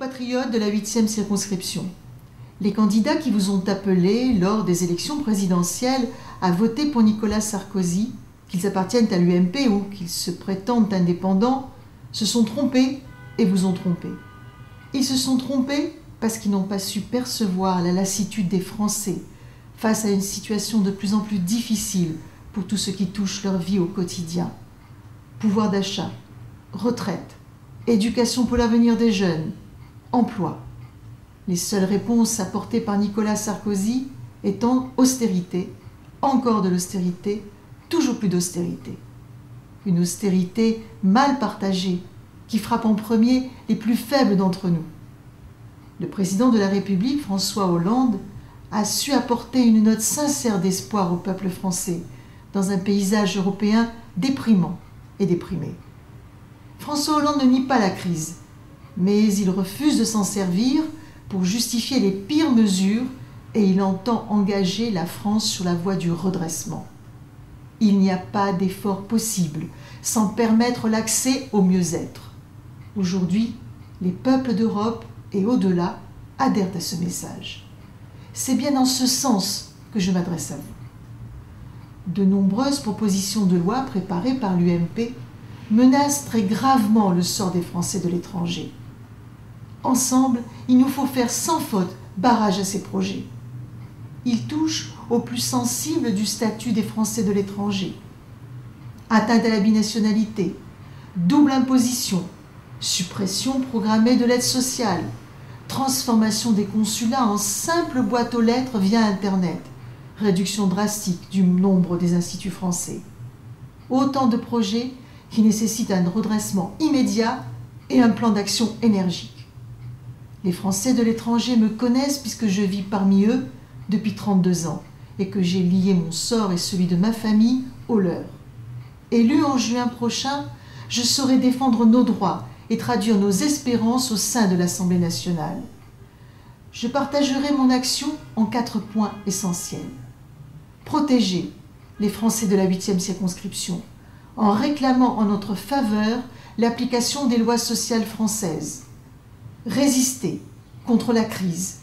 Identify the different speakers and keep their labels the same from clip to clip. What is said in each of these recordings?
Speaker 1: compatriotes de la 8e circonscription, les candidats qui vous ont appelé lors des élections présidentielles à voter pour Nicolas Sarkozy, qu'ils appartiennent à l'UMP ou qu'ils se prétendent indépendants, se sont trompés et vous ont trompé. Ils se sont trompés parce qu'ils n'ont pas su percevoir la lassitude des Français face à une situation de plus en plus difficile pour tout ce qui touche leur vie au quotidien. Pouvoir d'achat, retraite, éducation pour l'avenir des jeunes, emploi. Les seules réponses apportées par Nicolas Sarkozy étant austérité, encore de l'austérité, toujours plus d'austérité. Une austérité mal partagée qui frappe en premier les plus faibles d'entre nous. Le président de la République, François Hollande, a su apporter une note sincère d'espoir au peuple français dans un paysage européen déprimant et déprimé. François Hollande ne nie pas la crise, mais il refuse de s'en servir pour justifier les pires mesures et il entend engager la France sur la voie du redressement. Il n'y a pas d'effort possible sans permettre l'accès au mieux-être. Aujourd'hui, les peuples d'Europe et au-delà adhèrent à ce message. C'est bien dans ce sens que je m'adresse à vous. De nombreuses propositions de loi préparées par l'UMP menacent très gravement le sort des Français de l'étranger. Ensemble, il nous faut faire sans faute barrage à ces projets. Ils touchent aux plus sensibles du statut des Français de l'étranger. Atteinte à la binationalité, double imposition, suppression programmée de l'aide sociale, transformation des consulats en simple boîte aux lettres via Internet, réduction drastique du nombre des instituts français. Autant de projets qui nécessitent un redressement immédiat et un plan d'action énergique. Les Français de l'étranger me connaissent puisque je vis parmi eux depuis 32 ans et que j'ai lié mon sort et celui de ma famille au leur. Élu en juin prochain, je saurai défendre nos droits et traduire nos espérances au sein de l'Assemblée nationale. Je partagerai mon action en 4 points essentiels. Protéger les Français de la 8e circonscription en réclamant en notre faveur l'application des lois sociales françaises. Résister contre la crise.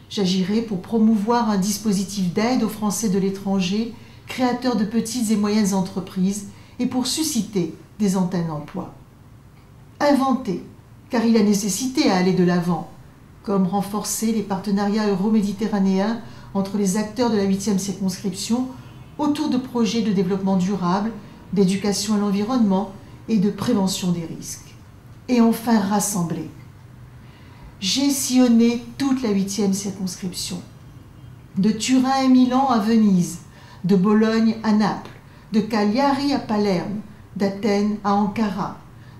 Speaker 1: J'agirai pour promouvoir un dispositif d'aide aux Français de l'étranger, créateurs de petites et moyennes entreprises, et pour susciter des antennes d'emploi. Inventer, car il y a nécessité à aller de l'avant, comme renforcer les partenariats euro-méditerranéens entre les acteurs de la 8e circonscription autour de projets de développement durable, d'éducation à l'environnement et de prévention des risques. Et enfin rassembler. J'ai sillonné toute la 8e circonscription, de Turin et Milan à Venise, de Bologne à Naples, de Cagliari à Palerme, d'Athènes à Ankara,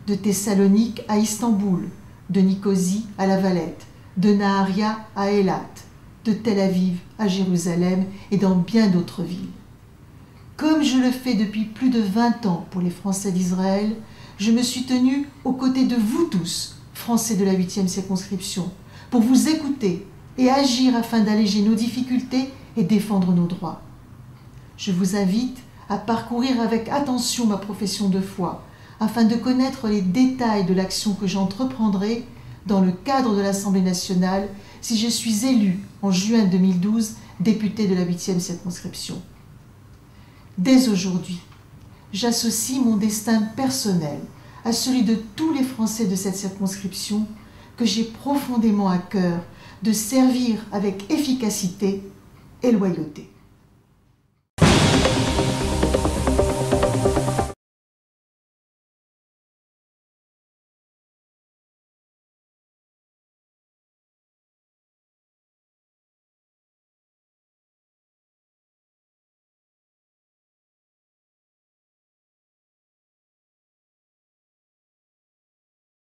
Speaker 1: de Thessalonique à Istanbul, de Nicosie à La Valette, de Naharia à Eilat, de Tel Aviv à Jérusalem et dans bien d'autres villes. Comme je le fais depuis plus de 20 ans pour les Français d'Israël, je me suis tenu aux côtés de vous tous, Français de la 8e circonscription, pour vous écouter et agir afin d'alléger nos difficultés et défendre nos droits. Je vous invite à parcourir avec attention ma profession de foi, afin de connaître les détails de l'action que j'entreprendrai dans le cadre de l'Assemblée nationale si je suis élu en juin 2012 député de la 8e circonscription. Dès aujourd'hui, j'associe mon destin personnel à celui de tous les Français de cette circonscription que j'ai profondément à cœur de servir avec efficacité et loyauté.